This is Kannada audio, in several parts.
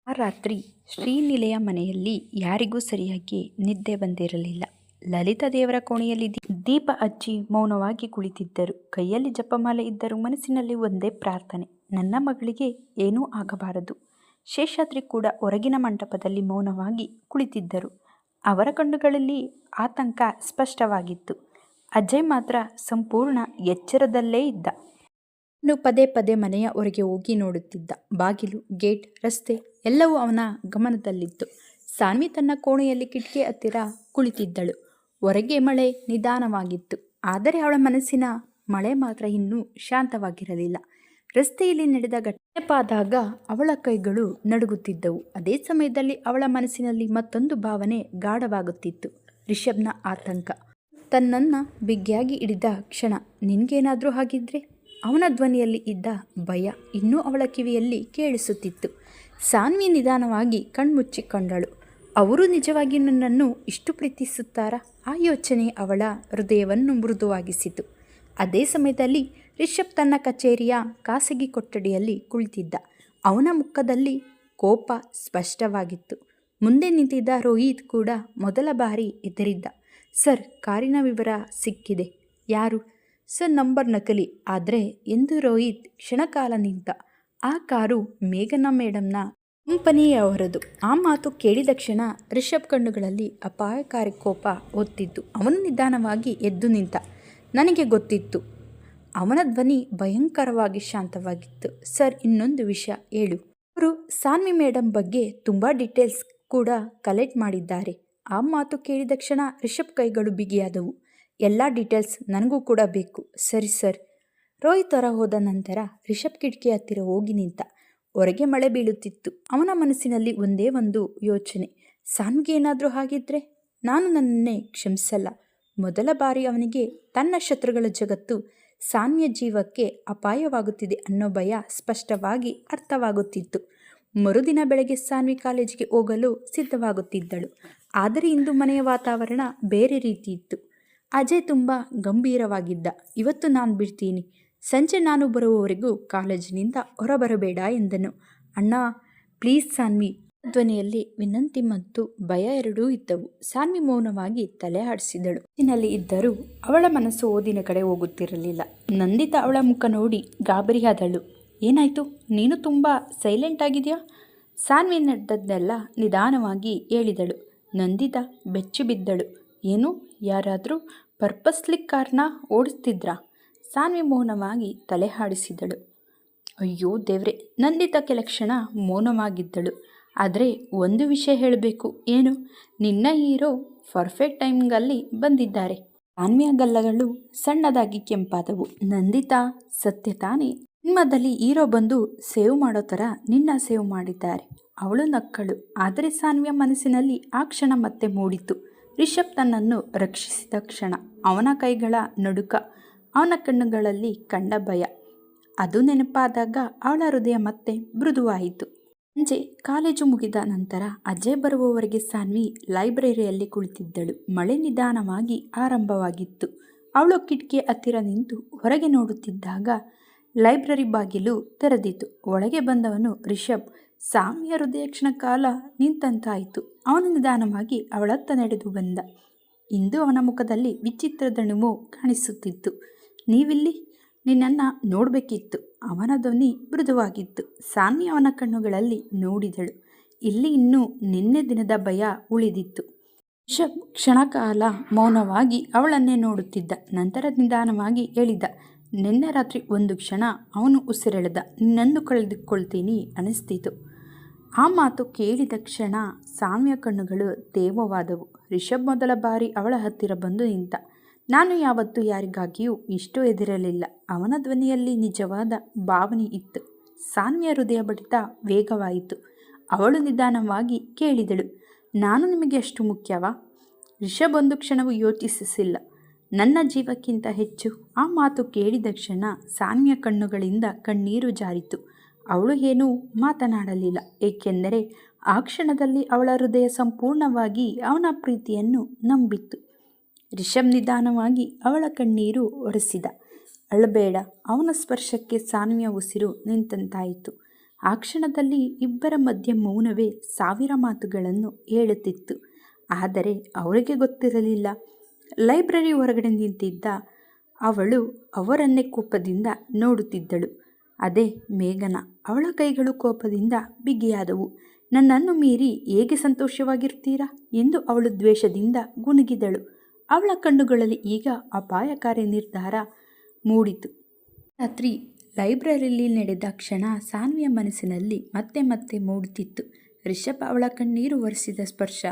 ಆ ರಾತ್ರಿ ಶ್ರೀನಿಲಯ ಮನೆಯಲ್ಲಿ ಯಾರಿಗೂ ಸರಿಯಾಗಿ ನಿದ್ದೆ ಬಂದಿರಲಿಲ್ಲ. ಲಲಿತಾ ದೇವರ ಕೋಣೆಯಲ್ಲಿ ದೀಪ ಹಚ್ಚಿ ಮೌನವಾಗಿ ಕುಳಿತಿದ್ದರು. ಕೈಯಲ್ಲಿ ಜಪಮಾಲೆ ಇದ್ದರೂ ಮನಸ್ಸಿನಲ್ಲಿ ಒಂದೇ ಪ್ರಾರ್ಥನೆ, ನನ್ನ ಮಗಳಿಗೆ ಏನೂ ಆಗಬಾರದು. ಶೇಷಾದ್ರಿ ಕೂಡ ಹೊರಗಿನ ಮಂಟಪದಲ್ಲಿ ಮೌನವಾಗಿ ಕುಳಿತಿದ್ದರು. ಅವರ ಕಣ್ಣುಗಳಲ್ಲಿ ಆತಂಕ ಸ್ಪಷ್ಟವಾಗಿತ್ತು. ಅಜಯ್ ಮಾತ್ರ ಸಂಪೂರ್ಣ ಎಚ್ಚರದಲ್ಲೇ ಇದ್ದ. ಅವನು ಪದೇ ಪದೇ ಮನೆಯ ಹೊರಗೆ ಹೋಗಿ ನೋಡುತ್ತಿದ್ದ. ಬಾಗಿಲು, ಗೇಟ್, ರಸ್ತೆ ಎಲ್ಲವೂ ಅವನ ಗಮನದಲ್ಲಿತ್ತು. ಸಾನ್ವಿ ತನ್ನ ಕೋಣೆಯಲ್ಲಿ ಕಿಟಕಿ ಹತ್ತಿರ ಕುಳಿತಿದ್ದಳು. ಹೊರಗೆ ಮಳೆ ನಿಧಾನವಾಗಿತ್ತು, ಆದರೆ ಅವಳ ಮನಸ್ಸಿನ ಮಳೆ ಮಾತ್ರ ಇನ್ನೂ ಶಾಂತವಾಗಿರಲಿಲ್ಲ. ರಸ್ತೆಯಲ್ಲಿ ನಡೆದ ಘಟನೆಪಾದಾಗ ಅವಳ ಕೈಗಳು ನಡುಗುತ್ತಿದ್ದವು. ಅದೇ ಸಮಯದಲ್ಲಿ ಅವಳ ಮನಸ್ಸಿನಲ್ಲಿ ಮತ್ತೊಂದು ಭಾವನೆ ಗಾಢವಾಗುತ್ತಿತ್ತು, ರಿಷಬ್ನ ಆತಂಕ. ತನ್ನನ್ನು ಬಿಗಿಯಾಗಿ ಹಿಡಿದ ಕ್ಷಣ, ನಿನ್ಗೇನಾದರೂ ಆಗಿದ್ರೆ? ಅವನ ಧ್ವನಿಯಲ್ಲಿ ಇದ್ದ ಭಯ ಇನ್ನೂ ಅವಳ ಕಿವಿಯಲ್ಲಿ ಕೇಳಿಸುತ್ತಿತ್ತು. ಸಾನ್ವಿ ನಿಧಾನವಾಗಿ ಕಣ್ಮುಚ್ಚಿಕೊಂಡಳು. ಅವರು ನಿಜವಾಗಿ ನನ್ನನ್ನು ಇಷ್ಟು ಪ್ರೀತಿಸುತ್ತಾರಾ? ಆ ಯೋಚನೆ ಅವಳ ಹೃದಯವನ್ನು ಮೃದುವಾಗಿಸಿತು. ಅದೇ ಸಮಯದಲ್ಲಿ ರಿಷಬ್ ತನ್ನ ಕಚೇರಿಯ ಖಾಸಗಿ ಕೊಠಡಿಯಲ್ಲಿ ಕುಳಿತಿದ್ದ. ಅವನ ಮುಖದಲ್ಲಿ ಕೋಪ ಸ್ಪಷ್ಟವಾಗಿತ್ತು. ಮುಂದೆ ನಿಂತಿದ್ದ ರೋಹಿತ್ ಕೂಡ ಮೊದಲ ಬಾರಿ ಎದುರಿದ್ದ. ಸರ್, ಕಾರಿನ ವಿವರ ಸಿಕ್ಕಿದೆ. ಯಾರು? ಸರ್, ನಂಬರ್ ನಕಲಿ. ಆದರೆ ಎಂದು ರೋಹಿತ್ ಕ್ಷಣಕಾಲ ನಿಂತ. ಆ ಕಾರು ಮೇಘನಾ ಮೇಡಮ್ನ ಕಂಪನಿಯವರದು. ಆ ಮಾತು ಕೇಳಿದ ಕ್ಷಣ ರಿಷಬ್ ಕಣ್ಣುಗಳಲ್ಲಿ ಅಪಾಯಕಾರಿ ಕೋಪ ಒತ್ತಿತ್ತು. ಅವನು ನಿಧಾನವಾಗಿ ಎದ್ದು ನಿಂತ. ನನಗೆ ಗೊತ್ತಿತ್ತು. ಅವನ ಧ್ವನಿ ಭಯಂಕರವಾಗಿ ಶಾಂತವಾಗಿತ್ತು. ಸರ್, ಇನ್ನೊಂದು ವಿಷಯ ಹೇಳು. ಅವರು ಸಾನ್ವಿ ಮೇಡಮ್ ಬಗ್ಗೆ ತುಂಬ ಡೀಟೇಲ್ಸ್ ಕೂಡ ಕಲೆಕ್ಟ್ ಮಾಡಿದ್ದಾರೆ. ಆ ಮಾತು ಕೇಳಿದ ಕ್ಷಣ ರಿಷಬ್ ಕೈಗಳು ಬಿಗಿಯಾದವು. ಎಲ್ಲ ಡೀಟೇಲ್ಸ್ ನನಗೂ ಕೂಡ ಬೇಕು. ಸರಿ ಸರ್. ರೋಹಿತ್ ಹೊರ ಹೋದ ನಂತರ ರಿಷಬ್ ಕಿಟಕಿ ಹತ್ತಿರ ಹೋಗಿ ನಿಂತ. ಹೊರಗೆ ಮಳೆ ಬೀಳುತ್ತಿತ್ತು. ಅವನ ಮನಸ್ಸಿನಲ್ಲಿ ಒಂದೇ ಒಂದು ಯೋಚನೆ, ಸಾನ್ವಿಗೆ ಏನಾದರೂ ಆಗಿದ್ರೆ ನಾನು ನನ್ನನ್ನೇ ಕ್ಷಮಿಸಲ್ಲ. ಮೊದಲ ಬಾರಿ ಅವನಿಗೆ ತನ್ನ ಶತ್ರುಗಳ ಜಗತ್ತು ಸಾನ್ವಿಯ ಜೀವಕ್ಕೆ ಅಪಾಯವಾಗುತ್ತಿದೆ ಅನ್ನೋ ಭಯ ಸ್ಪಷ್ಟವಾಗಿ ಅರ್ಥವಾಗುತ್ತಿತ್ತು. ಮರುದಿನ ಬೆಳಗ್ಗೆ ಸಾನ್ವಿ ಕಾಲೇಜಿಗೆ ಹೋಗಲು ಸಿದ್ಧವಾಗುತ್ತಿದ್ದಳು. ಆದರೆ ಇಂದು ಮನೆಯ ವಾತಾವರಣ ಬೇರೆ ರೀತಿ ಇತ್ತು. ಅಜಯ್ ತುಂಬ ಗಂಭೀರವಾಗಿದ್ದ. ಇವತ್ತು ನಾನು ಬಿಡ್ತೀನಿ. ಸಂಜೆ ನಾನು ಬರುವವರೆಗೂ ಕಾಲೇಜಿನಿಂದ ಹೊರಬರಬೇಡ ಎಂದನು. ಅಣ್ಣ ಪ್ಲೀಸ್ ಸಾನ್ವಿ. ಧ್ವನಿಯಲ್ಲಿ ವಿನಂತಿ ಮತ್ತು ಭಯ ಎರಡೂ ಇದ್ದವು. ಸಾನ್ವಿ ಮೌನವಾಗಿ ತಲೆ ಆಡಿಸಿದಳು. ಮನಸ್ಸಿನಲ್ಲಿ ಇದ್ದರೂ ಅವಳ ಮನಸ್ಸು ಓದಿನ ಕಡೆ ಹೋಗುತ್ತಿರಲಿಲ್ಲ. ನಂದಿತಾ ಅವಳ ಮುಖ ನೋಡಿ ಗಾಬರಿಯಾದಳು. ಏನಾಯಿತು? ನೀನು ತುಂಬ ಸೈಲೆಂಟ್ ಆಗಿದೆಯಾ? ಸಾನ್ವಿ ನಡೆದದ್ದೆಲ್ಲ ನಿಧಾನವಾಗಿ ಹೇಳಿದಳು. ನಂದಿತಾ ಬೆಚ್ಚಿ ಬಿದ್ದಳು. ಏನು, ಯಾರಾದರೂ ಪರ್ಪಸ್ಲಿ ಕಾರ್ನ ಓಡಿಸ್ತಿದ್ರಾ? ಸಾನ್ವಿ ಮೌನವಾಗಿ ತಲೆ ಆಡಿಸಿದಳು. ಅಯ್ಯೋ ದೇವ್ರೆ. ನಂದಿತಾ ಕೆಲ ಕ್ಷಣ ಮೌನವಾಗಿದ್ದಳು. ಆದರೆ ಒಂದು ವಿಷಯ ಹೇಳಬೇಕು. ಏನು? ನಿನ್ನ ಹೀರೋ ಪರ್ಫೆಕ್ಟ್ ಟೈಮಿಂಗಲ್ಲಿ ಬಂದಿದ್ದಾರೆ. ಸಾನ್ವಿಯ ಗಲ್ಲಗಳು ಸಣ್ಣದಾಗಿ ಕೆಂಪಾದವು. ನಂದಿತಾ, ಸತ್ಯ ತಾನೇ? ಸಿನಿಮಾದಲ್ಲಿ ಹೀರೋ ಬಂದು ಸೇವ್ ಮಾಡೋ ಥರ ನಿನ್ನ ಸೇವ್ ಮಾಡಿದ್ದಾರೆ. ಅವಳು ನಕ್ಕಳು. ಆದರೆ ಸಾನ್ವಿಯ ಮನಸ್ಸಿನಲ್ಲಿ ಆ ಕ್ಷಣ ಮತ್ತೆ ಮೂಡಿತು. ರಿಷಬ್ ತನ್ನನ್ನು ರಕ್ಷಿಸಿದ ಕ್ಷಣ, ಅವನ ಕೈಗಳ ನಡುಕ, ಅವನ ಕಣ್ಣುಗಳಲ್ಲಿ ಕಂಡ ಭಯ, ಅದು ನೆನಪಾದಾಗ ಅವಳ ಹೃದಯ ಮತ್ತೆ ಮೃದುವಾಯಿತು. ಸಂಜೆ ಕಾಲೇಜು ಮುಗಿದ ನಂತರ ಅಜಯ್ ಬರುವವರೆಗೆ ಸಾನ್ವಿ ಲೈಬ್ರರಿಯಲ್ಲಿ ಕುಳಿತಿದ್ದಳು. ಮಳೆ ನಿಧಾನವಾಗಿ ಆರಂಭವಾಗಿತ್ತು. ಅವಳು ಕಿಟಕಿ ಹತ್ತಿರ ನಿಂತು ಹೊರಗೆ ನೋಡುತ್ತಿದ್ದಾಗ ಲೈಬ್ರರಿ ಬಾಗಿಲು ತೆರೆದಿತು. ಒಳಗೆ ಬಂದವನು ರಿಷಬ್. ಸಾನ್ವಿಯ ಹೃದಯ ಕ್ಷಣಕಾಲ ನಿಂತಂತಾಯಿತು. ಅವನು ನಿಧಾನವಾಗಿ ಅವಳತ್ತ ನಡೆದು ಬಂದ. ಇಂದು ಅವನ ಮುಖದಲ್ಲಿ ವಿಚಿತ್ರ ದಣಿವು ಕಾಣಿಸುತ್ತಿತ್ತು. ನೀವಿಲ್ಲಿ? ನಿನ್ನನ್ನು ನೋಡಬೇಕಿತ್ತು. ಅವನ ಧ್ವನಿ ಮೃದುವಾಗಿತ್ತು. ಸಾನ್ವಿ ಅವನ ಕಣ್ಣುಗಳಲ್ಲಿ ನೋಡಿದಳು. ಇಲ್ಲಿ ಇನ್ನೂ ನಿನ್ನೆ ದಿನದ ಭಯ ಉಳಿದಿತ್ತು. ರಿಷಬ್ ಕ್ಷಣಕಾಲ ಮೌನವಾಗಿ ಅವಳನ್ನೇ ನೋಡುತ್ತಿದ್ದ. ನಂತರ ನಿಧಾನವಾಗಿ ಹೇಳಿದ, ನಿನ್ನೆ ರಾತ್ರಿ ಒಂದು ಕ್ಷಣ ಅವನು ಉಸಿರೆಳೆದ. ನಿನ್ನನ್ನು ಕಳೆದುಕೊಳ್ತೀನಿ ಅನಿಸ್ತಿತ್ತು. ಆ ಮಾತು ಕೇಳಿದ ಕ್ಷಣ ಸಾನ್ವಿಯ ಕಣ್ಣುಗಳು ತೇವವಾದವು. ರಿಷಬ್ ಮೊದಲ ಬಾರಿ ಅವಳ ಹತ್ತಿರ ಬಂದು ನಿಂತ. ನಾನು ಯಾವತ್ತೂ ಯಾರಿಗಾಗಿಯೂ ಇಷ್ಟು ಎದಿರಲಿಲ್ಲ. ಅವನ ಧ್ವನಿಯಲ್ಲಿ ನಿಜವಾದ ಭಾವನೆ ಇತ್ತು. ಸಾನ್ವಿಯ ಹೃದಯ ಬಡಿತ ವೇಗವಾಯಿತು. ಅವಳು ನಿಧಾನವಾಗಿ ಕೇಳಿದಳು, ನಾನು ನಿಮಗೆ ಅಷ್ಟು ಮುಖ್ಯವಾ? ರಿಷಬ್ ಒಂದು ಕ್ಷಣವೂ ಯೋಚಿಸಿಲ್ಲ. ನನ್ನ ಜೀವಕ್ಕಿಂತ ಹೆಚ್ಚು. ಆ ಮಾತು ಕೇಳಿದ ಕ್ಷಣ ಸಾನ್ವಿಯ ಕಣ್ಣುಗಳಿಂದ ಕಣ್ಣೀರು ಜಾರಿತು. ಅವಳು ಏನೂ ಮಾತನಾಡಲಿಲ್ಲ, ಏಕೆಂದರೆ ಆ ಕ್ಷಣದಲ್ಲಿ ಅವಳ ಹೃದಯ ಸಂಪೂರ್ಣವಾಗಿ ಅವನ ಪ್ರೀತಿಯನ್ನು ನಂಬಿತ್ತು. ರಿಷಬ್ ನಿಧಾನವಾಗಿ ಅವಳ ಕಣ್ಣೀರು ಒರೆಸಿದ. ಅಳಬೇಡ. ಅವನ ಸ್ಪರ್ಶಕ್ಕೆ ಸಾನ್ವಿಯ ಉಸಿರು ನಿಂತಂತಾಯಿತು. ಆ ಕ್ಷಣದಲ್ಲಿ ಇಬ್ಬರ ಮಧ್ಯೆ ಮೌನವೇ ಸಾವಿರ ಮಾತುಗಳನ್ನು ಹೇಳುತ್ತಿತ್ತು. ಆದರೆ ಅವರಿಗೆ ಗೊತ್ತಿರಲಿಲ್ಲ. ಲೈಬ್ರರಿ ಹೊರಗಡೆ ನಿಂತಿದ್ದ ಅವಳು ಅವರನ್ನೇ ಕೋಪದಿಂದ ನೋಡುತ್ತಿದ್ದಳು. ಅದೇ ಮೇಘನ. ಅವಳ ಕೈಗಳು ಕೋಪದಿಂದ ಬಿಗಿಯಾದವು. ನನ್ನನ್ನು ಮೀರಿ ಹೇಗೆ ಸಂತೋಷವಾಗಿರ್ತೀರಾ ಎಂದು ಅವಳು ದ್ವೇಷದಿಂದ ಗುನುಗಿದಳು. ಅವಳ ಕಣ್ಣುಗಳಲ್ಲಿ ಈಗ ಅಪಾಯಕಾರಿ ನಿರ್ಧಾರ ಮೂಡಿತು. ರಾತ್ರಿ ಲೈಬ್ರರಿಯಲ್ಲಿ ನಡೆದ ಕ್ಷಣ ಸಾನ್ವಿಯ ಮನಸ್ಸಿನಲ್ಲಿ ಮತ್ತೆ ಮತ್ತೆ ಮೂಡುತ್ತಿತ್ತು. ರಿಷಬ್ ಅವಳ ಕಣ್ಣೀರು ಒರೆಸಿದ ಸ್ಪರ್ಶ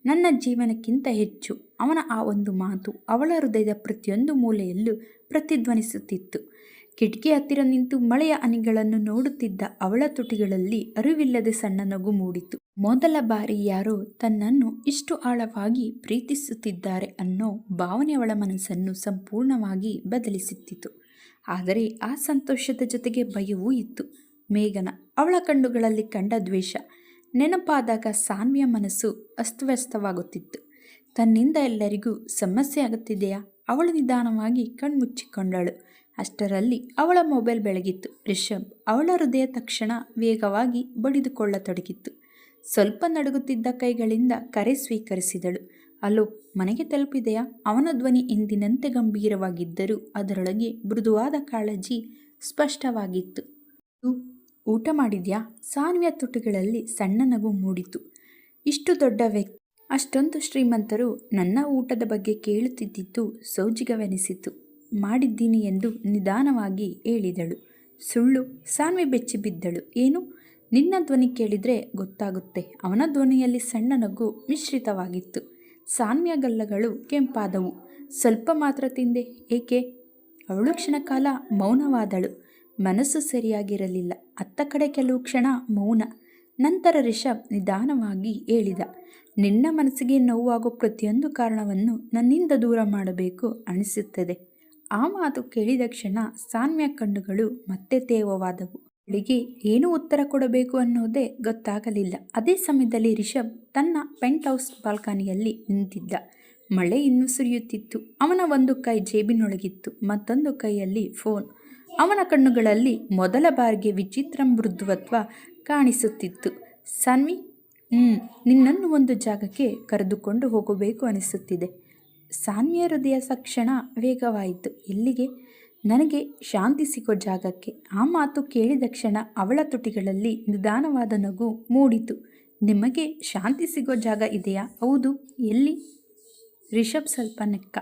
ನನ್ನ ಜೀವನಕ್ಕಿಂತ ಹೆಚ್ಚು. ಅವನ ಆ ಒಂದು ಮಾತು ಅವಳ ಹೃದಯದ ಪ್ರತಿಯೊಂದು ಮೂಲೆಯಲ್ಲೂ ಪ್ರತಿಧ್ವನಿಸುತ್ತಿತ್ತು. ಕಿಟಕಿ ಹತ್ತಿರ ನಿಂತು ಮಳೆಯ ಹನಿಗಳನ್ನು ನೋಡುತ್ತಿದ್ದ ಅವಳ ತುಟಿಗಳಲ್ಲಿ ಅರಿವಿಲ್ಲದೆ ಸಣ್ಣ ನಗು ಮೂಡಿತು. ಮೊದಲ ಬಾರಿ ಯಾರೋ ತನ್ನನ್ನು ಇಷ್ಟು ಆಳವಾಗಿ ಪ್ರೀತಿಸುತ್ತಿದ್ದಾರೆ ಅನ್ನೋ ಭಾವನೆ ಅವಳ ಮನಸ್ಸನ್ನು ಸಂಪೂರ್ಣವಾಗಿ ಬದಲಿಸುತ್ತಿತ್ತು. ಆದರೆ ಆ ಸಂತೋಷದ ಜೊತೆಗೆ ಭಯವೂ ಇತ್ತು. ಮೇಘನ. ಅವಳ ಕಣ್ಣುಗಳಲ್ಲಿ ಕಂಡ ದ್ವೇಷ ನೆನಪಾದಾಗ ಸಾನ್ವಿಯ ಮನಸ್ಸು ಅಸ್ತವ್ಯಸ್ತವಾಗುತ್ತಿತ್ತು. ತನ್ನಿಂದ ಎಲ್ಲರಿಗೂ ಸಮಸ್ಯೆ ಆಗುತ್ತಿದೆಯಾ? ಅವಳು ನಿಧಾನವಾಗಿ ಕಣ್ಮುಚ್ಚಿಕೊಂಡಳು. ಅಷ್ಟರಲ್ಲಿ ಅವಳ ಮೊಬೈಲ್ ಬೆಳಗಿತ್ತು. ರಿಷಬ್. ಅವಳ ಹೃದಯ ತಕ್ಷಣ ವೇಗವಾಗಿ ಬಡಿದುಕೊಳ್ಳತೊಡಗಿತ್ತು. ಸ್ವಲ್ಪ ನಡುಗುತ್ತಿದ್ದ ಕೈಗಳಿಂದ ಕರೆ ಸ್ವೀಕರಿಸಿದಳು. ಅಲೋ, ಮನೆಗೆ ತಲುಪಿದೆಯಾ? ಅವನ ಧ್ವನಿ ಎಂದಿನಂತೆ ಗಂಭೀರವಾಗಿದ್ದರೂ ಅದರೊಳಗೆ ಮೃದುವಾದ ಕಾಳಜಿ ಸ್ಪಷ್ಟವಾಗಿತ್ತು. ಊಟ ಮಾಡಿದ್ಯಾ? ಸಾನ್ವಿಯ ತುಟಿಗಳಲ್ಲಿ ಸಣ್ಣ ನಗು ಮೂಡಿತು. ಇಷ್ಟು ದೊಡ್ಡ ವ್ಯಕ್ತಿ, ಅಷ್ಟೊಂದು ಶ್ರೀಮಂತರು ನನ್ನ ಊಟದ ಬಗ್ಗೆ ಕೇಳುತ್ತಿದ್ದಿದ್ದು ಸೋಜಿಗವೆನಿಸಿತು. ಮಾಡಿದ್ದೀನಿ ಎಂದು ನಿಧಾನವಾಗಿ ಹೇಳಿದಳು. ಸುಳ್ಳು. ಸಾನ್ವಿ ಬೆಚ್ಚಿ ಬಿದ್ದಳು. ಏನು? ನಿನ್ನ ಧ್ವನಿ ಕೇಳಿದರೆ ಗೊತ್ತಾಗುತ್ತೆ. ಅವನ ಧ್ವನಿಯಲ್ಲಿ ಸಣ್ಣ ನಗು ಮಿಶ್ರಿತವಾಗಿತ್ತು. ಸಾನ್ವಿಯ ಗಲ್ಲಗಳು ಕೆಂಪಾದವು. ಸ್ವಲ್ಪ ಮಾತ್ರ ತಿಂದೆ, ಏಕೆ? ಅವಳು ಕ್ಷಣಕಾಲ ಮೌನವಾದಳು. ಮನಸ್ಸು ಸರಿಯಾಗಿರಲಿಲ್ಲ. ಅತ್ತ ಕಡೆ ಕೆಲವು ಕ್ಷಣ ಮೌನ. ನಂತರ ರಿಷಬ್ ನಿಧಾನವಾಗಿ ಹೇಳಿದ, ನಿನ್ನ ಮನಸ್ಸಿಗೆ ನೋವಾಗೋ ಪ್ರತಿಯೊಂದು ಕಾರಣವನ್ನು ನನ್ನಿಂದ ದೂರ ಮಾಡಬೇಕು ಅನಿಸುತ್ತದೆ. ಆ ಮಾತು ಕೇಳಿದ ಕ್ಷಣ ಸಾನ್ವಿಯ ಕಣ್ಣುಗಳು ಮತ್ತೆ ತೇವವಾದವು. ಅವಳಿಗೆ ಏನು ಉತ್ತರ ಕೊಡಬೇಕು ಅನ್ನೋದೇ ಗೊತ್ತಾಗಲಿಲ್ಲ. ಅದೇ ಸಮಯದಲ್ಲಿ ರಿಷಬ್ ತನ್ನ ಪೆಂಟ್ ಹೌಸ್ ಬಾಲ್ಕನಿಯಲ್ಲಿ ನಿಂತಿದ್ದ. ಮಳೆ ಇನ್ನೂ ಸುರಿಯುತ್ತಿತ್ತು. ಅವನ ಒಂದು ಕೈ ಜೇಬಿನೊಳಗಿತ್ತು, ಮತ್ತೊಂದು ಕೈಯಲ್ಲಿ ಫೋನ್. ಅವನ ಕಣ್ಣುಗಳಲ್ಲಿ ಮೊದಲ ಬಾರಿಗೆ ವಿಚಿತ್ರ ಮೃದುತ್ವ ಕಾಣಿಸುತ್ತಿತ್ತು. ಸಾನ್ವಿ, ನಿನ್ನನ್ನು ಒಂದು ಜಾಗಕ್ಕೆ ಕರೆದುಕೊಂಡು ಹೋಗಬೇಕು ಅನಿಸುತ್ತಿದೆ. ಸಾನ್ವಿಯ ಹೃದಯ ತಕ್ಷಣ ವೇಗವಾಯಿತು. ಎಲ್ಲಿಗೆ? ನನಗೆ ಶಾಂತಿ ಸಿಗೋ ಜಾಗಕ್ಕೆ. ಆ ಮಾತು ಕೇಳಿದ ಕ್ಷಣ ಅವಳ ತುಟಿಗಳಲ್ಲಿ ನಿಧಾನವಾದ ನಗು ಮೂಡಿತು. ನಿಮಗೆ ಶಾಂತಿ ಸಿಗೋ ಜಾಗ ಇದೆಯಾ? ಹೌದು. ಎಲ್ಲಿ? ರಿಷಬ್ ಸ್ವಲ್ಪ ನೆಕ್ಕ.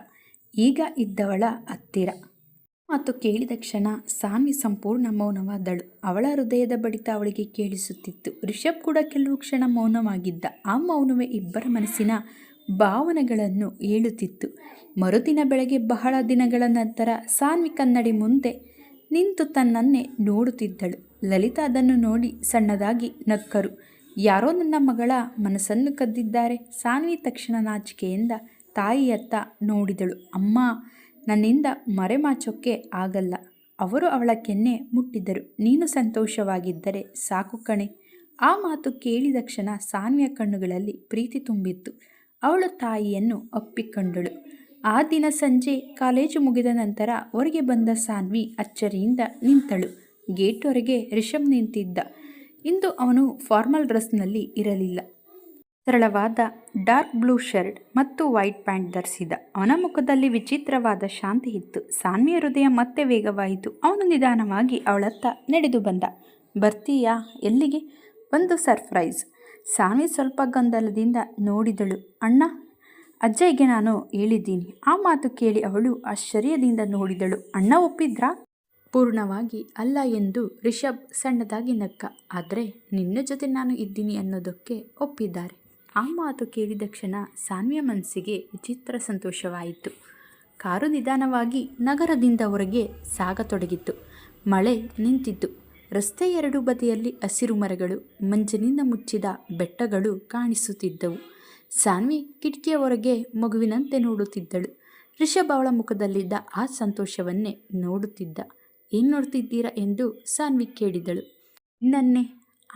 ಈಗ ಇದ್ದವಳ ಹತ್ತಿರ. ಮಾತು ಕೇಳಿದ ಕ್ಷಣ ಸಾನ್ವಿ ಸಂಪೂರ್ಣ ಮೌನವಾದಳು. ಅವಳ ಹೃದಯದ ಬಡಿತ ಅವಳಿಗೆ ಕೇಳಿಸುತ್ತಿತ್ತು. ರಿಷಬ್ ಕೂಡ ಕೆಲವು ಕ್ಷಣ ಮೌನವಾಗಿದ್ದ. ಆ ಮೌನವೇ ಇಬ್ಬರ ಮನಸ್ಸಿನ ಭಾವನೆಗಳನ್ನು ಹೇಳುತ್ತಿತ್ತು. ಮರುದಿನ ಬೆಳಗ್ಗೆ ಬಹಳ ದಿನಗಳ ನಂತರ ಸಾನ್ವಿ ಕನ್ನಡಿ ಮುಂದೆ ನಿಂತು ತನ್ನನ್ನೇ ನೋಡುತ್ತಿದ್ದಳು. ಲಲಿತಾ ಅದನ್ನು ನೋಡಿ ಸಣ್ಣದಾಗಿ ನಕ್ಕರು. ಯಾರೋ ನನ್ನ ಮಗಳ ಮನಸ್ಸನ್ನು ಕದ್ದಿದ್ದಾರೆ. ಸಾನ್ವಿ ತಕ್ಷಣ ನಾಚಿಕೆಯಿಂದ ತಾಯಿಯತ್ತ ನೋಡಿದಳು. ಅಮ್ಮ, ನನ್ನಿಂದ ಮರೆಮಾಚೋಕ್ಕೆ ಆಗಲ್ಲ. ಅವರು ಅವಳ ಕೆನ್ನೆ ಮುಟ್ಟಿದರು. ನೀನು ಸಂತೋಷವಾಗಿದ್ದರೆ ಸಾಕು ಕಣೆ. ಆ ಮಾತು ಕೇಳಿದ ಕ್ಷಣ ಸಾನ್ವಿಯ ಕಣ್ಣುಗಳಲ್ಲಿ ಪ್ರೀತಿ ತುಂಬಿತ್ತು. ಅವಳು ತಾಯಿಯನ್ನು ಅಪ್ಪಿಕೊಂಡಳು. ಆ ದಿನ ಸಂಜೆ ಕಾಲೇಜು ಮುಗಿದ ನಂತರ ಹೊರಗೆ ಬಂದ ಸಾನ್ವಿ ಅಚ್ಚರಿಯಿಂದ ನಿಂತಳು. ಗೇಟ್ ಹೊರಗೆ ರಿಷಬ್ ನಿಂತಿದ್ದ. ಇಂದು ಅವನು ಫಾರ್ಮಲ್ ಡ್ರೆಸ್ನಲ್ಲಿ ಇರಲಿಲ್ಲ. ಸರಳವಾದ ಡಾರ್ಕ್ ಬ್ಲೂ ಶರ್ಟ್ ಮತ್ತು ವೈಟ್ ಪ್ಯಾಂಟ್ ಧರಿಸಿದ. ಅವನ ಮುಖದಲ್ಲಿ ವಿಚಿತ್ರವಾದ ಶಾಂತಿ ಇತ್ತು. ಸಾನ್ವಿಯ ಹೃದಯ ಮತ್ತೆ ವೇಗವಾಯಿತು. ಅವನು ನಿಧಾನವಾಗಿ ಅವಳತ್ತ ನಡೆದು ಬಂದ. ಬರ್ತೀಯಾ? ಎಲ್ಲಿಗೆ? ಒಂದು ಸರ್ಪ್ರೈಸ್. ಸಾನ್ವಿ ಸ್ವಲ್ಪ ಗೊಂದಲದಿಂದ ನೋಡಿದಳು. ಅಣ್ಣ? ಅಜ್ಜಯ್ಯಗೆ ನಾನು ಹೇಳಿದ್ದೀನಿ. ಆ ಮಾತು ಕೇಳಿ ಅವಳು ಆಶ್ಚರ್ಯದಿಂದ ನೋಡಿದಳು. ಅಣ್ಣ ಒಪ್ಪಿದ್ರಾ? ಪೂರ್ಣವಾಗಿ ಅಲ್ಲ ಎಂದು ರಿಷಬ್ ಸಣ್ಣದಾಗಿ ನಕ್ಕ. ಆದರೆ ನಿನ್ನ ಜೊತೆ ನಾನು ಇದ್ದೀನಿ ಅನ್ನೋದಕ್ಕೆ ಒಪ್ಪಿದ್ದಾರೆ. ಆ ಮಾತು ಕೇಳಿದ ಕ್ಷಣ ಸಾನ್ವಿಯ ಮನಸ್ಸಿಗೆ ವಿಚಿತ್ರ ಸಂತೋಷವಾಯಿತು. ಕಾರು ನಿಧಾನವಾಗಿ ನಗರದಿಂದ ಹೊರಗೆ ಸಾಗತೊಡಗಿತ್ತು. ಮಳೆ ನಿಂತಿತ್ತು. ರಸ್ತೆಯ ಎರಡು ಬದಿಯಲ್ಲಿ ಹಸಿರು ಮರಗಳು, ಮಂಜಿನಿಂದ ಮುಚ್ಚಿದ ಬೆಟ್ಟಗಳು ಕಾಣಿಸುತ್ತಿದ್ದವು. ಸಾನ್ವಿ ಕಿಟಕಿಯ ಹೊರಗೆ ಮಗುವಿನಂತೆ ನೋಡುತ್ತಿದ್ದಳು. ರಿಷಬ್ ಅವಳ ಮುಖದಲ್ಲಿದ್ದ ಆ ಸಂತೋಷವನ್ನೇ ನೋಡುತ್ತಿದ್ದ. ಏನು ನೋಡ್ತಿದ್ದೀರಾ ಎಂದು ಸಾನ್ವಿ ಕೇಳಿದಳು. ನನ್ನೇ.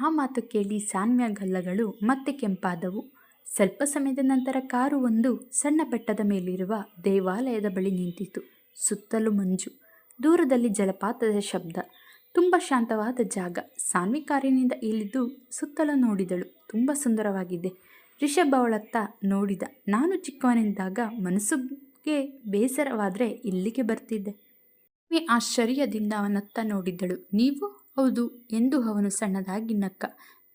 ಆ ಮಾತು ಕೇಳಿ ಸಾನ್ವಿಯ ಗಲ್ಲಗಳು ಮತ್ತೆ ಕೆಂಪಾದವು. ಸ್ವಲ್ಪ ಸಮಯದ ನಂತರ ಕಾರು ಒಂದು ಸಣ್ಣ ಬೆಟ್ಟದ ಮೇಲಿರುವ ದೇವಾಲಯದ ಬಳಿ ನಿಂತಿತು. ಸುತ್ತಲೂ ಮಂಜು. ದೂರದಲ್ಲಿ ಜಲಪಾತದ ಶಬ್ದ. ತುಂಬ ಶಾಂತವಾದ ಜಾಗ. ಸಾನ್ವಿ ಕಾರಿನಿಂದ ಇಳಿದು ಸುತ್ತಲೂ ನೋಡಿದಳು. ತುಂಬ ಸುಂದರವಾಗಿದೆ. ರಿಷಬ್ ಅವಳತ್ತ ನೋಡಿದ. ನಾನು ಚಿಕ್ಕವನಿದ್ದಾಗ ಮನಸ್ಸಿಗೆ ಬೇಸರವಾದರೆ ಇಲ್ಲಿಗೆ ಬರ್ತಿದ್ದೆ. ಸಾನ್ವಿ ಆಶ್ಚರ್ಯದಿಂದ ಅವನತ್ತ ನೋಡಿದಳು. ನೀವು? ಹೌದು ಎಂದು ಅವನು ಸಣ್ಣದಾಗಿ ನಕ್ಕ.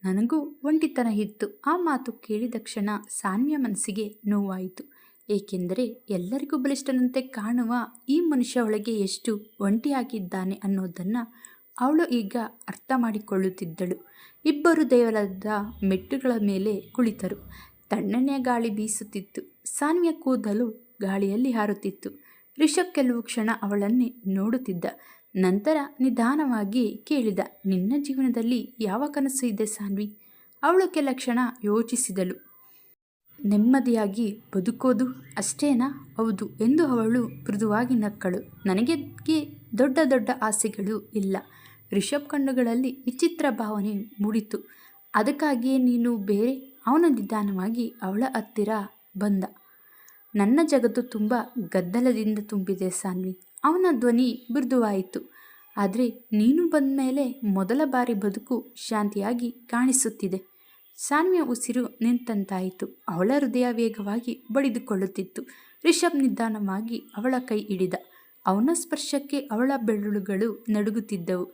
ನನಗೂ ಒಂಟಿತನ ಇತ್ತು. ಆ ಮಾತು ಕೇಳಿದ ಕ್ಷಣ ಸಾನ್ವಿಯ ಮನಸ್ಸಿಗೆ ನೋವಾಯಿತು. ಏಕೆಂದರೆ ಎಲ್ಲರಿಗೂ ಬಲಿಷ್ಠನಂತೆ ಕಾಣುವ ಈ ಮನುಷ್ಯ ಒಳಗೆ ಎಷ್ಟು ಒಂಟಿಯಾಗಿದ್ದಾನೆ ಅನ್ನೋದನ್ನು ಅವಳು ಈಗ ಅರ್ಥ ಮಾಡಿಕೊಳ್ಳುತ್ತಿದ್ದಳು. ಇಬ್ಬರು ದೇವಾಲಯದ ಮೆಟ್ಟುಗಳ ಮೇಲೆ ಕುಳಿತರು. ತಣ್ಣನೆಯ ಗಾಳಿ ಬೀಸುತ್ತಿತ್ತು. ಸಾನ್ವಿಯ ಕೂದಲು ಗಾಳಿಯಲ್ಲಿ ಹಾರುತ್ತಿತ್ತು. ರಿಷಬ್ ಕೆಲವು ಕ್ಷಣ ಅವಳನ್ನೇ ನೋಡುತ್ತಿದ್ದ. ನಂತರ ನಿಧಾನವಾಗಿ ಕೇಳಿದ, ನಿನ್ನ ಜೀವನದಲ್ಲಿ ಯಾವ ಕನಸು ಇದೆ ಸಾನ್ವಿ? ಅವಳು ಕೆಲ ಕ್ಷಣ ಯೋಚಿಸಿದಳು. ನೆಮ್ಮದಿಯಾಗಿ ಬದುಕೋದು ಅಷ್ಟೇನಾ? ಹೌದು ಎಂದು ಅವಳು ಮೃದುವಾಗಿ ನಕ್ಕಳು. ನನಗೆ ದೊಡ್ಡ ದೊಡ್ಡ ಆಸೆಗಳು ಇಲ್ಲ. ರಿಷಬ್ ಕಣ್ಣುಗಳಲ್ಲಿ ವಿಚಿತ್ರ ಭಾವನೆ ಮೂಡಿತು. ಅದಕ್ಕಾಗಿಯೇ ನೀನು ಬೇರೆ? ಅವನು ನಿಧಾನವಾಗಿ ಅವಳ ಹತ್ತಿರ ಬಂದ. ನನ್ನ ಜಗತ್ತು ತುಂಬ ಗದ್ದಲದಿಂದ ತುಂಬಿದೆ ಸಾನ್ವಿ. ಅವನ ಧ್ವನಿ ಮೃದುವಾಯಿತು. ಆದರೆ ನೀನು ಬಂದ ಮೇಲೆ ಮೊದಲ ಬಾರಿ ಬದುಕು ಶಾಂತಿಯಾಗಿ ಕಾಣಿಸುತ್ತಿದೆ. ಸಾನ್ವಿಯ ಉಸಿರು ನಿಂತಂತಾಯಿತು. ಅವಳ ಹೃದಯ ವೇಗವಾಗಿ ಬಡಿದುಕೊಳ್ಳುತ್ತಿತ್ತು. ರಿಷಬ್ ನಿಧಾನವಾಗಿ ಅವಳ ಕೈ ಹಿಡಿದ. ಅವನ ಸ್ಪರ್ಶಕ್ಕೆ ಅವಳ ಬೆರಳುಗಳು ನಡುಗುತ್ತಿದ್ದವು.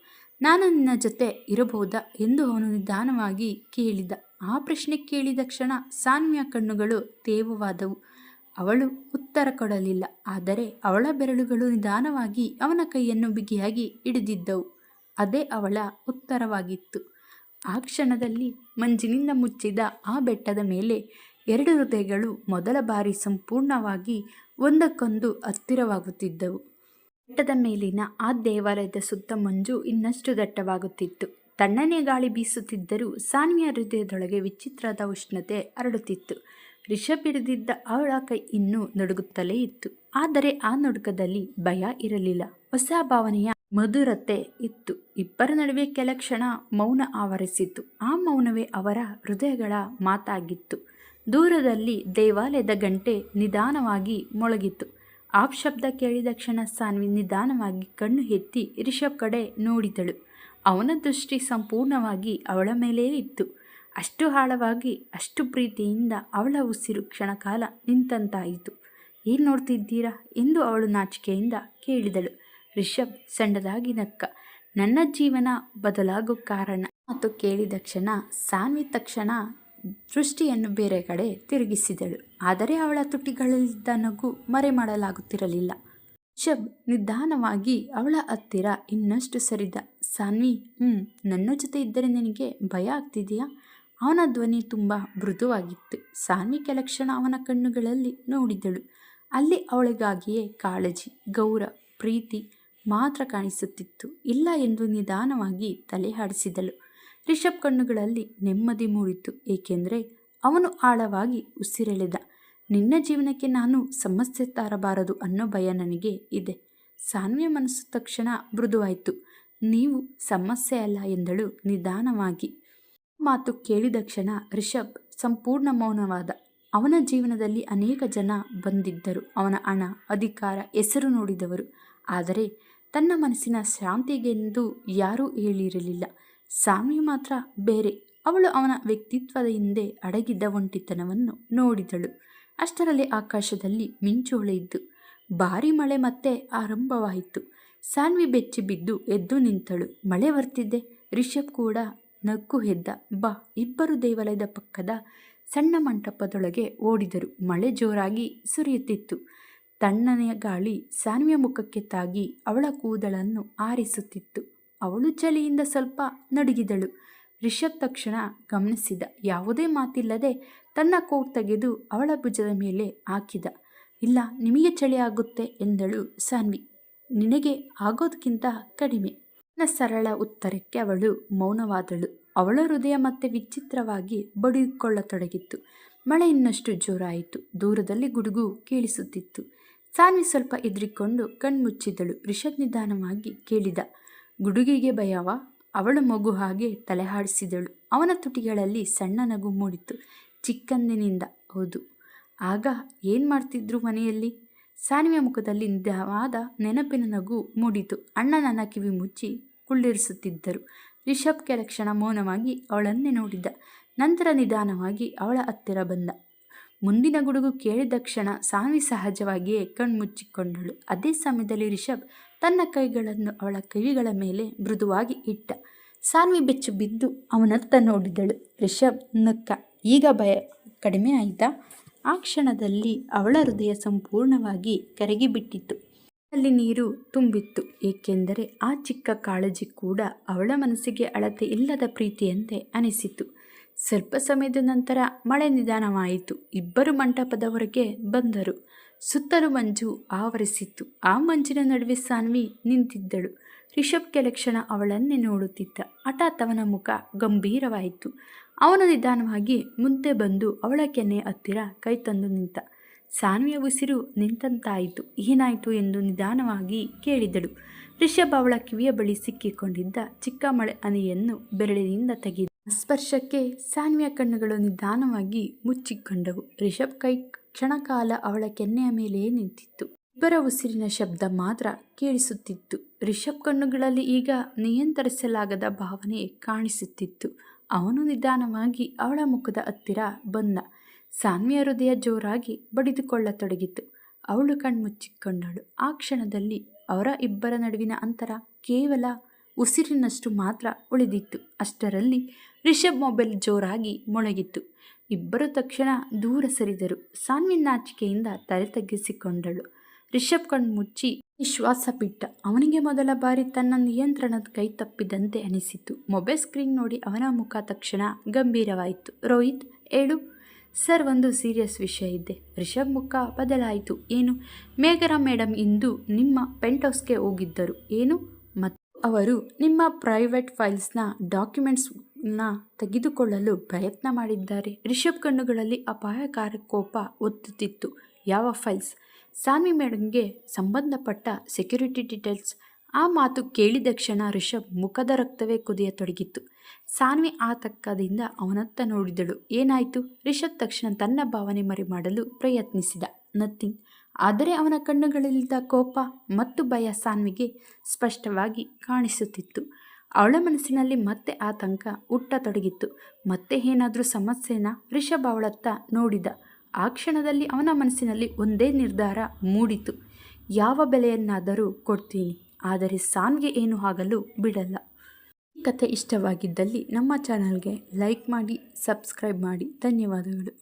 ನಾನು ನಿನ್ನ ಜೊತೆ ಇರಬಹುದಾ ಎಂದು ಅವನು ನಿಧಾನವಾಗಿ ಕೇಳಿದ. ಆ ಪ್ರಶ್ನೆ ಕೇಳಿದ ಕ್ಷಣ ಸಾನ್ವಿಯ ಕಣ್ಣುಗಳು ತೇವವಾದವು. ಅವಳು ಉತ್ತರ ಕೊಡಲಿಲ್ಲ. ಆದರೆ ಅವಳ ಬೆರಳುಗಳು ನಿಧಾನವಾಗಿ ಅವನ ಕೈಯನ್ನು ಬಿಗಿಯಾಗಿ ಹಿಡಿದಿದ್ದವು. ಅದೇ ಅವಳ ಉತ್ತರವಾಗಿತ್ತು. ಆ ಕ್ಷಣದಲ್ಲಿ ಮಂಜಿನಿಂದ ಮುಚ್ಚಿದ ಆ ಬೆಟ್ಟದ ಮೇಲೆ ಎರಡು ಹೃದಯಗಳು ಮೊದಲ ಬಾರಿ ಸಂಪೂರ್ಣವಾಗಿ ಒಂದಕ್ಕೊಂದು ಹತ್ತಿರವಾಗುತ್ತಿದ್ದವು. ಬೆಟ್ಟದ ಮೇಲಿನ ಆ ದೇವಾಲಯದ ಸುತ್ತ ಮಂಜು ಇನ್ನಷ್ಟು ದಟ್ಟವಾಗುತ್ತಿತ್ತು. ತಣ್ಣನೆಯ ಗಾಳಿ ಬೀಸುತ್ತಿದ್ದರೂ ಸಾನ್ವಿಯ ಹೃದಯದೊಳಗೆ ವಿಚಿತ್ರದ ಉಷ್ಣತೆ ಹರಡುತ್ತಿತ್ತು. ರಿಷಬ್ ಹಿಡಿದಿದ್ದ ಅವಳ ಕೈ ಇನ್ನೂ ನಡುಗುತ್ತಲೇ ಇತ್ತು. ಆದರೆ ಆ ನಡುಕದಲ್ಲಿ ಭಯ ಇರಲಿಲ್ಲ. ಹೊಸ ಭಾವನೆಯ ಮಧುರತೆ ಇತ್ತು. ಇಬ್ಬರ ನಡುವೆ ಕೆಲ ಕ್ಷಣ ಮೌನ ಆವರಿಸಿತು. ಆ ಮೌನವೇ ಅವರ ಹೃದಯಗಳ ಮಾತಾಗಿತ್ತು. ದೂರದಲ್ಲಿ ದೇವಾಲಯದ ಗಂಟೆ ನಿಧಾನವಾಗಿ ಮೊಳಗಿತು. ಆ ಶಬ್ದ ಕೇಳಿದ ಕ್ಷಣ ಸಾನ್ವಿ ನಿಧಾನವಾಗಿ ಕಣ್ಣು ಎತ್ತಿ ರಿಷಬ್ ಕಡೆ ನೋಡಿದಳು. ಅವನ ದೃಷ್ಟಿ ಸಂಪೂರ್ಣವಾಗಿ ಅವಳ ಮೇಲೆಯೇ ಇತ್ತು. ಅಷ್ಟು ಆಳವಾಗಿ, ಅಷ್ಟು ಪ್ರೀತಿಯಿಂದ ಅವಳ ಉಸಿರು ಕ್ಷಣಕಾಲ ನಿಂತಂತಾಯಿತು. ಏನು ನೋಡ್ತಿದ್ದೀರಾ ಎಂದು ಅವಳು ನಾಚಿಕೆಯಿಂದ ಕೇಳಿದಳು. ರಿಷಬ್ ಸಣ್ಣದಾಗಿ ನಕ್ಕ. ನನ್ನ ಜೀವನ ಬದಲಾಗೋ ಕಾರಣ. ಮತ್ತು ಕೇಳಿದ ಕ್ಷಣ ಸಾನ್ವಿ ತಕ್ಷಣ ದೃಷ್ಟಿಯನ್ನು ಬೇರೆ ಕಡೆ ತಿರುಗಿಸಿದಳು. ಆದರೆ ಅವಳ ತುಟಿಗಳಲ್ಲಿದ್ದ ನಗು ಮರೆ ಮಾಡಲಾಗುತ್ತಿರಲಿಲ್ಲ. ರಿಷಬ್ ನಿಧಾನವಾಗಿ ಅವಳ ಹತ್ತಿರ ಇನ್ನಷ್ಟು ಸರಿದ. ಸಾನ್ವಿ, ನನ್ನ ಜೊತೆ ಇದ್ದರೆ ನಿನಗೆ ಭಯ ಆಗ್ತಿದೆಯಾ? ಅವನ ಧ್ವನಿ ತುಂಬ ಮೃದುವಾಗಿತ್ತು. ಸಾನ್ವಿ ಕೆಲ ಕ್ಷಣ ಅವನ ಕಣ್ಣುಗಳಲ್ಲಿ ನೋಡಿದಳು. ಅಲ್ಲಿ ಅವಳಿಗಾಗಿಯೇ ಕಾಳಜಿ, ಗೌರವ, ಪ್ರೀತಿ ಮಾತ್ರ ಕಾಣಿಸುತ್ತಿತ್ತು. ಇಲ್ಲ ಎಂದು ನಿಧಾನವಾಗಿ ತಲೆ ಆಡಿಸಿದಳು. ರಿಷಬ್ ಕಣ್ಣುಗಳಲ್ಲಿ ನೆಮ್ಮದಿ ಮೂಡಿತು. ಏಕೆಂದರೆ ಅವನು ಆಳವಾಗಿ ಉಸಿರೆಳೆದ. ನಿನ್ನ ಜೀವನಕ್ಕೆ ನಾನು ಸಮಸ್ಯೆ ತರಬಾರದು ಅನ್ನೋ ಭಯ ನನಗೆ ಇದೆ. ಸಾನ್ವಿಯ ಮನಸ್ಸು ತಕ್ಷಣ ಮೃದುವಾಯಿತು. ನೀವು ಸಮಸ್ಯೆ ಅಲ್ಲ ಎಂದಳು ನಿಧಾನವಾಗಿ. ಮಾತು ಕೇಳಿದ ಕ್ಷಣ ರಿಷಬ್ ಸಂಪೂರ್ಣ ಮೌನವಾದ. ಅವನ ಜೀವನದಲ್ಲಿ ಅನೇಕ ಜನ ಬಂದಿದ್ದರು. ಅವನ ಹಣ, ಅಧಿಕಾರ, ಹೆಸರು ನೋಡಿದವರು. ಆದರೆ ತನ್ನ ಮನಸ್ಸಿನ ಶಾಂತಿಗೆಂದು ಯಾರೂ ಹೇಳಿರಲಿಲ್ಲ. ಸಾನ್ವಿ ಮಾತ್ರ ಬೇರೆ. ಅವಳು ಅವನ ವ್ಯಕ್ತಿತ್ವದ ಹಿಂದೆ ಅಡಗಿದ್ದ ಒಂಟಿತನವನ್ನು ನೋಡಿದಳು. ಅಷ್ಟರಲ್ಲಿ ಆಕಾಶದಲ್ಲಿ ಮಿಂಚು ಹೊಳೆಯಿತು. ಭಾರಿ ಮಳೆ ಮತ್ತೆ ಆರಂಭವಾಯಿತು. ಸಾನ್ವಿ ಬೆಚ್ಚಿ ಬಿದ್ದು ಎದ್ದು ನಿಂತಳು. ಮಳೆ ಬರ್ತಿದ್ದೆ. ರಿಷಬ್ ಕೂಡ ನಕ್ಕು ಎದ್ದ. ಬಾ. ಇಬ್ಬರು ದೇವಾಲಯದ ಪಕ್ಕದ ಸಣ್ಣ ಮಂಟಪದೊಳಗೆ ಓಡಿದರು. ಮಳೆ ಜೋರಾಗಿ ಸುರಿಯುತ್ತಿತ್ತು. ತಣ್ಣನೆಯ ಗಾಳಿ ಸಾನ್ವಿಯ ಮುಖಕ್ಕೆ ತಾಗಿ ಅವಳ ಕೂದಲನ್ನು ಆರಿಸುತ್ತಿತ್ತು. ಅವಳು ಚಳಿಯಿಂದ ಸ್ವಲ್ಪ ನಡುಗಿದಳು. ರಿಷಬ್ ತಕ್ಷಣ ಗಮನಿಸಿದ. ಯಾವುದೇ ಮಾತಿಲ್ಲದೆ ತನ್ನ ಕೋಟ್ ತೆಗೆದು ಅವಳ ಭುಜದ ಮೇಲೆ ಹಾಕಿದ. ಇಲ್ಲ, ನಿಮಗೆ ಚಳಿ ಆಗುತ್ತೆ ಎಂದಳು ಸಾನ್ವಿ. ನಿನಗೆ ಆಗೋದಕ್ಕಿಂತ ಕಡಿಮೆ. ನನ್ನ ಸರಳ ಉತ್ತರಕ್ಕೆ ಅವಳು ಮೌನವಾದಳು. ಅವಳ ಹೃದಯ ಮತ್ತೆ ವಿಚಿತ್ರವಾಗಿ ಬಡಿದುಕೊಳ್ಳತೊಡಗಿತ್ತು. ಮಳೆ ಇನ್ನಷ್ಟು ಜೋರಾಯಿತು. ದೂರದಲ್ಲಿ ಗುಡುಗು ಕೇಳಿಸುತ್ತಿತ್ತು. ಸಾನ್ವಿ ಸ್ವಲ್ಪ ಎದುರಿಕೊಂಡು ಕಣ್ಮುಚ್ಚಿದಳು. ರಿಷಬ್ ನಿಧಾನವಾಗಿ ಕೇಳಿದ, ಗುಡುಗಿಗೆ ಭಯವಾ? ಅವಳು ಮಗು ಹಾಗೆ ತಲೆ ಆಡಿಸಿದಳು. ಅವನ ತುಟಿಗಳಲ್ಲಿ ಸಣ್ಣ ನಗು ಮೂಡಿತು. ಚಿಕ್ಕಂದಿನಿಂದ. ಹೌದು. ಆಗ ಏನು ಮಾಡ್ತಿದ್ರು ಮನೆಯಲ್ಲಿ? ಸಾನ್ವಿಯ ಮುಖದಲ್ಲಿ ನಿಧಾನವಾದ ನೆನಪಿನ ನಗು ಮೂಡಿತು. ಅಣ್ಣ ನನ್ನ ಕಿವಿ ಮುಚ್ಚಿ ಕುಳ್ಳಿರಿಸುತ್ತಿದ್ದರು. ರಿಷಬ್ ಕೆಲ ಕ್ಷಣ ಮೌನವಾಗಿ ಅವಳನ್ನೇ ನೋಡಿದ. ನಂತರ ನಿಧಾನವಾಗಿ ಅವಳ ಹತ್ತಿರ ಬಂದ. ಮುಂದಿನ ಗುಡುಗು ಕೇಳಿದ ಕ್ಷಣ ಸಾನ್ವಿ ಸಹಜವಾಗಿಯೇ ಕಣ್ಮುಚ್ಚಿಕೊಂಡಳು. ಅದೇ ಸಮಯದಲ್ಲಿ ರಿಷಬ್ ತನ್ನ ಕೈಗಳನ್ನು ಅವಳ ಕಿವಿಗಳ ಮೇಲೆ ಮೃದುವಾಗಿ ಇಟ್ಟ. ಸಾನ್ವಿ ಬೆಚ್ಚು ಬಿದ್ದು ಅವನತ್ತ ನೋಡಿದಳು. ರಿಷಬ್ ನಕ್ಕ. ಈಗ ಭಯ ಕಡಿಮೆ ಆಯಿತಾ? ಆ ಕ್ಷಣದಲ್ಲಿ ಅವಳ ಹೃದಯ ಸಂಪೂರ್ಣವಾಗಿ ಕರಗಿಬಿಟ್ಟಿತ್ತು. ಅಲ್ಲಿ ನೀರು ತುಂಬಿತ್ತು, ಏಕೆಂದರೆ ಆ ಚಿಕ್ಕ ಕಾಳಜಿ ಕೂಡ ಅವಳ ಮನಸ್ಸಿಗೆ ಅಳತೆ ಇಲ್ಲದ ಪ್ರೀತಿಯಂತೆ ಅನಿಸಿತು. ಸ್ವಲ್ಪ ಸಮಯದ ನಂತರ ಮಳೆ ನಿಧಾನವಾಯಿತು. ಇಬ್ಬರು ಮಂಟಪದ ಹೊರಗೆ ಬಂದರು. ಸುತ್ತಲೂ ಮಂಜು ಆವರಿಸಿತ್ತು. ಆ ಮಂಜಿನ ನಡುವೆ ಸಾನ್ವಿ ನಿಂತಿದ್ದಳು. ರಿಷಬ್ ಕೆಲ ಕ್ಷಣ ಅವಳನ್ನೇ ನೋಡುತ್ತಿದ್ದ. ಹಠಾತ್ ಅವನ ಮುಖ ಗಂಭೀರವಾಯಿತು. ಅವನು ನಿಧಾನವಾಗಿ ಮುಂದೆ ಬಂದು ಅವಳ ಕೆನ್ನೆಯ ಹತ್ತಿರ ಕೈ ತಂದು ನಿಂತ. ಸಾನ್ವಿಯ ಉಸಿರು ನಿಂತಂತಾಯಿತು. ಏನಾಯಿತು ಎಂದು ನಿಧಾನವಾಗಿ ಕೇಳಿದಳು. ರಿಷಬ್ ಅವಳ ಕಿವಿಯ ಬಳಿ ಸಿಕ್ಕಿಕೊಂಡಿದ್ದ ಚಿಕ್ಕ ಮಳೆ ಹನಿಯನ್ನು ಬೆರಳಿನಿಂದ ತೆಗೆದ. ಸ್ಪರ್ಶಕ್ಕೆ ಸಾನ್ವಿಯ ಕಣ್ಣುಗಳು ನಿಧಾನವಾಗಿ ಮುಚ್ಚಿಕೊಂಡವು. ರಿಷಬ್ ಕೈ ಕ್ಷಣಕಾಲ ಅವಳ ಕೆನ್ನೆಯ ಮೇಲೆಯೇ ನಿಂತಿತ್ತು. ಇಬ್ಬರ ಉಸಿರಿನ ಶಬ್ದ ಮಾತ್ರ ಕೇಳಿಸುತ್ತಿತ್ತು. ರಿಷಬ್ ಕಣ್ಣುಗಳಲ್ಲಿ ಈಗ ನಿಯಂತ್ರಿಸಲಾಗದ ಭಾವನೆ ಕಾಣಿಸುತ್ತಿತ್ತು. ಅವನು ನಿಧಾನವಾಗಿ ಅವಳ ಮುಖದ ಹತ್ತಿರ ಬಂದ. ಸಾನ್ವಿಯ ಹೃದಯ ಜೋರಾಗಿ ಬಡಿದುಕೊಳ್ಳತೊಡಗಿತು. ಅವಳು ಕಣ್ಮುಚ್ಚಿಕೊಂಡಳು. ಆ ಕ್ಷಣದಲ್ಲಿ ಅವರ ಇಬ್ಬರ ನಡುವಿನ ಅಂತರ ಕೇವಲ ಉಸಿರಿನಷ್ಟು ಮಾತ್ರ ಉಳಿದಿತ್ತು. ಅಷ್ಟರಲ್ಲಿ ರಿಷಬ್ ಮೊಬೈಲ್ ಜೋರಾಗಿ ಮೊಳಗಿತ್ತು. ಇಬ್ಬರು ತಕ್ಷಣ ದೂರ ಸರಿದರು. ಸಾನ್ವಿ ನಾಚಿಕೆಯಿಂದ ತಲೆ ತಗ್ಗಿಸಿಕೊಂಡಳು. ರಿಷಬ್ ಕಣ್ಮುಚ್ಚಿ ನಿಶ್ವಾಸ ಬಿಟ್ಟ. ಅವನಿಗೆ ಮೊದಲ ಬಾರಿ ತನ್ನ ನಿಯಂತ್ರಣದ ಕೈ ತಪ್ಪಿದಂತೆ ಅನಿಸಿತು. ಮೊಬೈಲ್ ಸ್ಕ್ರೀನ್ ನೋಡಿ ಅವನ ಮುಖ ತಕ್ಷಣ ಗಂಭೀರವಾಯಿತು. ರೋಹಿತ್, ಹೇಳು ಸರ್, ಒಂದು ಸೀರಿಯಸ್ ವಿಷಯ ಇದೆ. ರಿಷಬ್ ಮುಖ ಬದಲಾಯಿತು. ಏನು? ಮೇಘನಾ ಮೇಡಮ್ ಇಂದು ನಿಮ್ಮ ಪೆಂಟ್ ಹೌಸ್ಗೆ ಹೋಗಿದ್ದರು. ಏನು? ಮತ್ತು ಅವರು ನಿಮ್ಮ ಪ್ರೈವೇಟ್ ಫೈಲ್ಸ್ನ ಡಾಕ್ಯುಮೆಂಟ್ಸ್ನ ತೆಗೆದುಕೊಳ್ಳಲು ಪ್ರಯತ್ನ ಮಾಡಿದ್ದಾರೆ. ರಿಷಬ್ ಕಣ್ಣುಗಳಲ್ಲಿ ಅಪಾಯಕಾರಿ ಕೋಪ ಒತ್ತುತ್ತಿತ್ತು. ಯಾವ ಫೈಲ್ಸ್? ಸಾನ್ವಿ ಮೇಡಮ್ಗೆ ಸಂಬಂಧಪಟ್ಟ ಸೆಕ್ಯೂರಿಟಿ ಡೀಟೇಲ್ಸ್. ಆ ಮಾತು ಕೇಳಿದ ಕ್ಷಣ ರಿಷಬ್ ಮುಖದ ರಕ್ತವೇ ಕುದಿಯತೊಡಗಿತ್ತು. ಸಾನ್ವಿ ಆತಂಕದಿಂದ ಅವನತ್ತ ನೋಡಿದಳು. ಏನಾಯಿತು? ರಿಷಬ್ ತಕ್ಷಣ ತನ್ನ ಭಾವನೆ ಮರೆಮಾಡಲು ಪ್ರಯತ್ನಿಸಿದ. ನಥಿಂಗ್. ಆದರೆ ಅವನ ಕಣ್ಣುಗಳಲ್ಲಿದ್ದ ಕೋಪ ಮತ್ತು ಭಯ ಸಾನ್ವಿಗೆ ಸ್ಪಷ್ಟವಾಗಿ ಕಾಣಿಸುತ್ತಿತ್ತು. ಅವಳ ಮನಸ್ಸಿನಲ್ಲಿ ಮತ್ತೆ ಆತಂಕ ಹುಟ್ಟತೊಡಗಿತ್ತು. ಮತ್ತೆ ಏನಾದರೂ ಸಮಸ್ಯೆನಾ? ರಿಷಬ್ ಅವಳತ್ತ ನೋಡಿದ. ಆ ಕ್ಷಣದಲ್ಲಿ ಅವನ ಮನಸ್ಸಿನಲ್ಲಿ ಒಂದೇ ನಿರ್ಧಾರ ಮೂಡಿತು. ಯಾವ ಬೆಲೆಯನ್ನಾದರೂ ಕೊಡ್ತೀನಿ, ಆದರೆ ಸಾನ್ವಿಗೆ ಏನು ಆಗಲು ಬಿಡಲ್ಲ. ಈ ಕಥೆ ಇಷ್ಟವಾಗಿದ್ದಲ್ಲಿ ನಮ್ಮ ಚಾನಲ್ಗೆ ಲೈಕ್ ಮಾಡಿ, ಸಬ್ಸ್ಕ್ರೈಬ್ ಮಾಡಿ. ಧನ್ಯವಾದಗಳು.